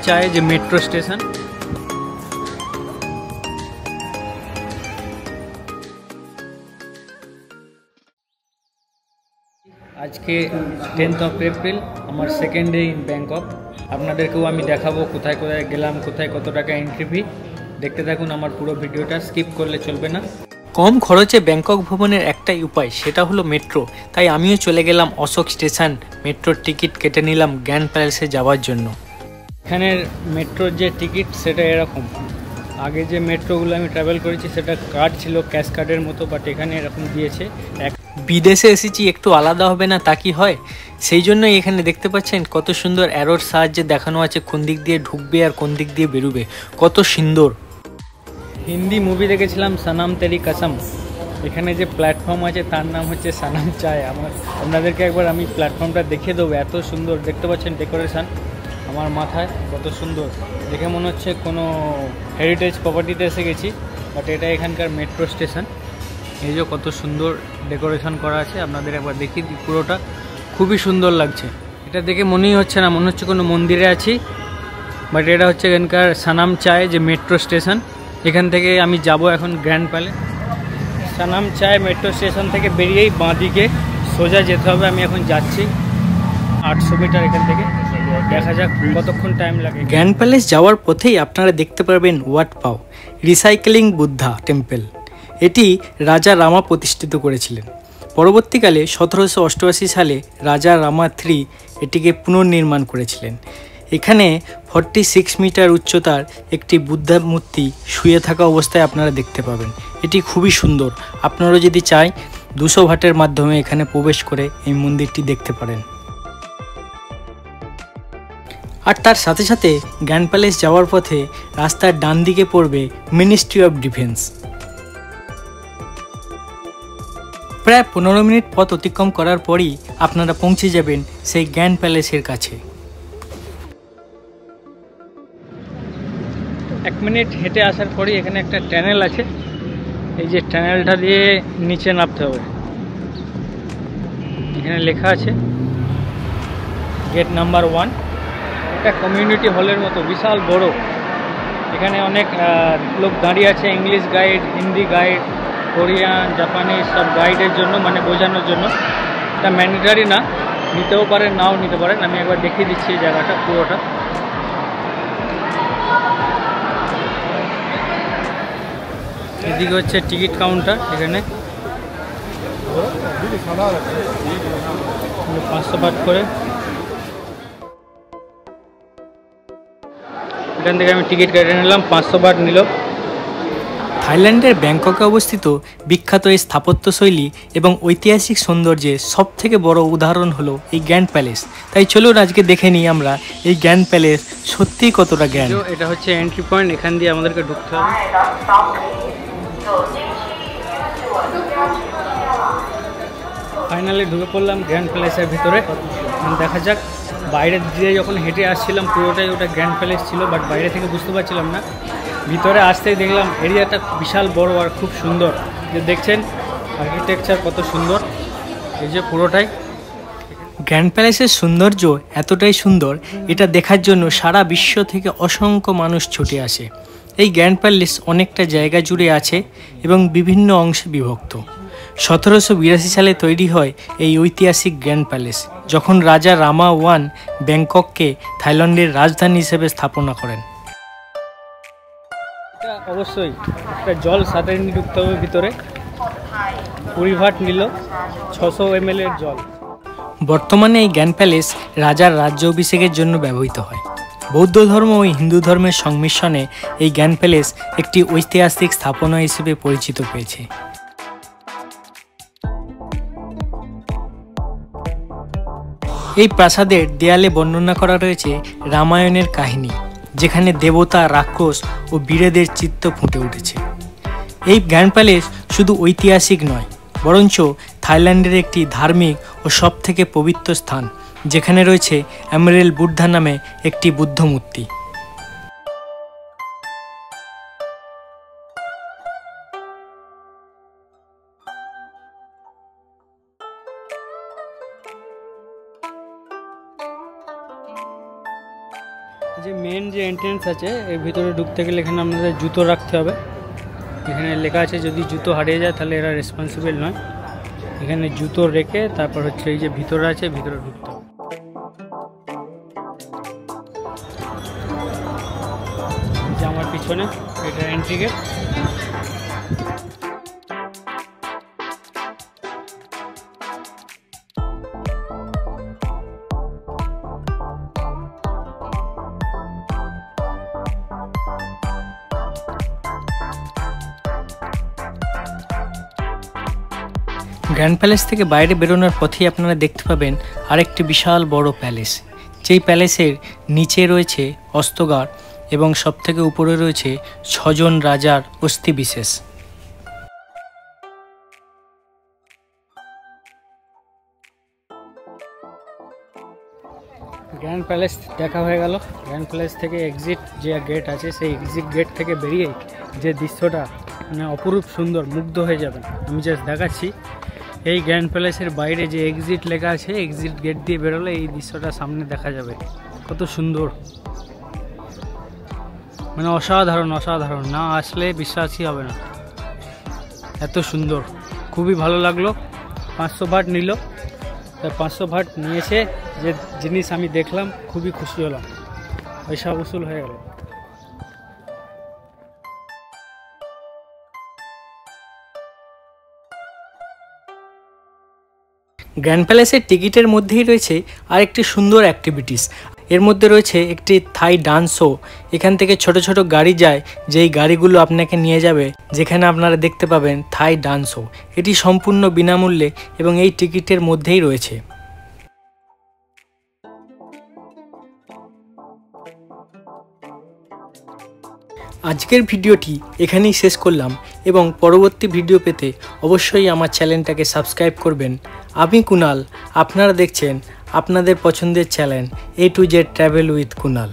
চায় যে metro station. আজকে 10th of April, আমার সেকেন্ড ডে ইন ব্যাংকক। আপনাদেরকেও আমি দেখাবো কোথায় কোথায় গেলাম, কোথায় কত টাকা এন্ট্রি ফি। দেখতে থাকুন আমার পুরো ভিডিওটা, স্কিপ করলে চলবে না। কম খরচে ব্যাংকক ভ্রমণের একটাই উপায়, সেটা হলো মেট্রো। তাই আমিও চলে গেলাম অশোক স্টেশন, মেট্রোর টিকিট কেটে নিলাম গ্র্যান্ড প্যালেসে যাওয়ার জন্য। এখানের মেট্রোর যে টিকিট সেটা এরকম। আগে যে মেট্রোগুলো আমি ট্রাভেল করেছি সেটা কার্ড ছিল, ক্যাশ কার্ডের মতো, বাট এখানে এরকম দিয়েছে। বিদেশে এসেছি, একটু আলাদা হবে না তা কি হয়? সেই জন্যই এখানে দেখতে পাচ্ছেন কত সুন্দর অ্যারোর সাহায্যে দেখানো আছে কোন দিক দিয়ে ঢুকবে আর কোন দিক দিয়ে বেরোবে, কত সুন্দর। হিন্দি মুভি দেখেছিলাম সনম তেরি কসম। এখানে যে প্ল্যাটফর্ম আছে তার নাম হচ্ছে সনম চায়। আপনাদেরকে একবার আমি প্ল্যাটফর্মটা দেখিয়ে দেবো, এত সুন্দর দেখতে পাচ্ছেন ডেকোরেশন আমার মাথায়, কত সুন্দর দেখে মনে হচ্ছে কোনো হেরিটেজ প্রপার্টিতে এসে গেছি। বাট এটা এখানকার মেট্রো স্টেশন। এই যে কত সুন্দর ডেকোরেশন করা আছে, আপনাদের একবার দেখিয়ে দিই পুরোটা, খুবই সুন্দর লাগছে। এটা দেখে মনেই হচ্ছে না, মনে হচ্ছে কোনো মন্দিরে আছি। বাট এটা হচ্ছে এখানকার সনম চায় যে মেট্রো স্টেশন। এখান থেকে আমি যাব এখন গ্র্যান্ড প্যালেস। সনম চায় মেট্রো স্টেশন থেকে বেরিয়েই বাঁদিকে সোজা যেতে হবে। আমি এখন যাচ্ছি 800 মিটার এখান থেকে, দেখা যাক কতক্ষণ টাইম লাগে। গ্র্যান্ড প্যালেস যাওয়ার পথেই আপনারা দেখতে পারবেন ওয়াট পাও রিসাইক্লিং বুদ্ধা টেম্পল। এটি রাজা রামা প্রতিষ্ঠিত করেছিলেন। পরবর্তীকালে 1788 সালে রাজা রামা III এটিকে পুনর্নির্মাণ করেছিলেন। এখানে 46 মিটার উচ্চতার একটি বুদ্ধা মূর্তি শুয়ে থাকা অবস্থায় আপনারা দেখতে পাবেন। এটি খুবই সুন্দর। আপনারা যদি চাই 200 ভাটের মাধ্যমে এখানে প্রবেশ করে এই মন্দিরটি দেখতে পারেন। আর তার সাথে সাথে গ্র্যান্ড প্যালেস যাওয়ার পথে রাস্তার ডান দিকে পড়বে মিনিস্ট্রি অফ ডিফেন্স। প্রায় 15 মিনিট পথ অতিক্রম করার পরই আপনারা পৌঁছে যাবেন সেই গ্র্যান্ড প্যালেসের কাছে। 1 মিনিট হেঁটে আসার পরই এখানে একটা টানেল আছে। এই যে টানেলটা দিয়ে নিচে নামতে হবে। এখানে লেখা আছে গেট নাম্বার 1। এটা কমিউনিটি হলের মতো, বিশাল বড়। এখানে অনেক লোক দাঁড়িয়ে আছে, English guide, Hindi guide, Korean, Japanese সব গাইডের জন্য, মানে বোঝানোর জন্য। এটা ম্যান্ডেটরি না, নিতেও পারেন নাও নিতে পারেন। আমি একবার দেখিয়ে দিচ্ছি এই জায়গাটা পুরোটা। এদিকে হচ্ছে টিকিট কাউন্টার। এখানে 500 বাট করে। এখান থেকে আমি টিকিট কেটে নিলাম, 500 বাট নিল। থাইল্যান্ডের ব্যাংককে অবস্থিত বিখ্যাত এই স্থাপত্যশৈলী এবং ঐতিহাসিক সৌন্দর্যের সবথেকে বড় উদাহরণ হলো এই গ্র্যান্ড প্যালেস। তাই চলুন আজকে দেখে নিই আমরা এই গ্র্যান্ড প্যালেস সত্যিই কতটা গ্র্যান্ড। এটা হচ্ছে এন্ট্রি পয়েন্ট, এখান দিয়ে আমাদেরকে ঢুকতে হবে। ফাইনালি ঢুকে পড়লাম গ্র্যান্ড প্যালেসের ভিতরে। দেখা যাক, বাইরে দিয়ে যখন হেঁটে আসছিলাম পুরোটাই ওটা গ্র্যান্ড প্যালেস ছিল, বাট বাইরে থেকে বুঝতে পারছিলাম না। ভিতরে আসতেই দেখলাম এরিয়াটা বিশাল বড় আর খুব সুন্দর। যে দেখছেন আর্কিটেকচার কত সুন্দর, এই যে পুরোটাই। গ্র্যান্ড প্যালেসের সৌন্দর্য এতটাই সুন্দর, এটা দেখার জন্য সারা বিশ্ব থেকে অসংখ্য মানুষ ছুটে আসে। এই গ্র্যান্ড প্যালেস অনেকটা জায়গা জুড়ে আছে এবং বিভিন্ন অংশে বিভক্ত। 1782 সালে তৈরি হয় এই ঐতিহাসিক গ্র্যান্ড প্যালেস, যখন রাজা রামা I ব্যাংকককে থাইল্যান্ডের রাজধানী হিসেবে স্থাপনা করেন। অবশ্যই একটা জল সাথে নিয়ে ঢুকতে হবে ভিতরে। 20 ভাট নিল, 600 ml এর জল। বর্তমানে এই গ্র্যান্ড প্যালেস রাজার রাজ্য অভিষেকের জন্য ব্যবহৃত হয়। বৌদ্ধ ধর্ম ও হিন্দু ধর্মের সংমিশ্রণে এই গ্র্যান্ড প্যালেস একটি ঐতিহাসিক স্থাপনা হিসেবে পরিচিত পেয়েছে। এই প্রাসাদের দেয়ালে বর্ণনা করা রয়েছে রামায়ণের কাহিনী, যেখানে দেবতা, রাক্ষস ও বীরেদের চিত্র ফুটে উঠেছে। এই গ্র্যান্ড প্যালেস শুধু ঐতিহাসিক নয়, বরঞ্চ থাইল্যান্ডের একটি ধার্মিক ও সবথেকে পবিত্র স্থান, যেখানে রয়েছে এমারেল বুদ্ধা নামে একটি বুদ্ধ মূর্তি। যে মেন যে এন্ট্রেন্স আছে এর ভিতরে ঢুকতে গেলে এখানে আপনাদের জুতো রাখতে হবে। এখানে লেখা আছে যদি জুতো হারিয়ে যায় তাহলে এরা রেসপন্সিবল নয়। এখানে জুতো রেখে তারপর হচ্ছে এই যে ভিতরে আছে ভিতরে ঢুকতে হবে। যে আমার পিছনে এটা এন্ট্রি গেট। গ্র্যান্ড প্যালেস থেকে বাইরে বেরোনোর পথেই আপনারা দেখতে পাবেন আরেকটি বিশাল বড় প্যালেস, যেই প্যালেসের নিচে রয়েছে অস্ত্রাগার এবং সবথেকে উপরে রয়েছে 6 জন রাজার অস্থি বিশেষ। গ্র্যান্ড প্যালেস দেখা হয়ে গেল। গ্র্যান্ড প্যালেস থেকে এক্সিট যে গেট আছে সেই এক্সিট গেট থেকে বেরিয়ে যে দৃশ্যটা মানে অপরূপ সুন্দর, মুগ্ধ হয়ে যাবেন। আমি জাস্ট দেখাচ্ছি, এই গ্র্যান্ড প্যালেসের বাইরে যে এক্সিট লেখা আছে এক্সিট গেট দিয়ে বেরোলে এই দৃশ্যটা সামনে দেখা যাবে। কত সুন্দর, মানে অসাধারণ অসাধারণ, না আসলে বিশ্বাসই হবে না, এত সুন্দর। খুবই ভালো লাগলো। 500 বাট নিল, তাই 500 বাট নিয়েছে। যে জিনিস আমি দেখলাম খুবই খুশি হলাম, পয়সা উসুল হয়ে গেল। গ্র্যান্ড প্যালেসের টিকিটের মধ্যেই রয়েছে আরেকটি সুন্দর অ্যাক্টিভিটিস। এর মধ্যে রয়েছে একটি থাই ডান্স শো। এখান থেকে ছোট ছোট গাড়ি যায়, যেই গাড়িগুলো আপনাকে নিয়ে যাবে যেখানে আপনারা দেখতে পাবেন থাই ডান্স শো। এটি সম্পূর্ণ বিনামূল্যে এবং এই টিকিটের মধ্যেই রয়েছে। আজকের ভিডিওটি এখানেই শেষ করলাম এবং পরবর্তী ভিডিও পেতে অবশ্যই আমার চ্যানেলটাকে সাবস্ক্রাইব করবেন। আমি কুনাল, আপনারা দেখছেন আপনাদের পছন্দের channel A to Z travel with Kunal.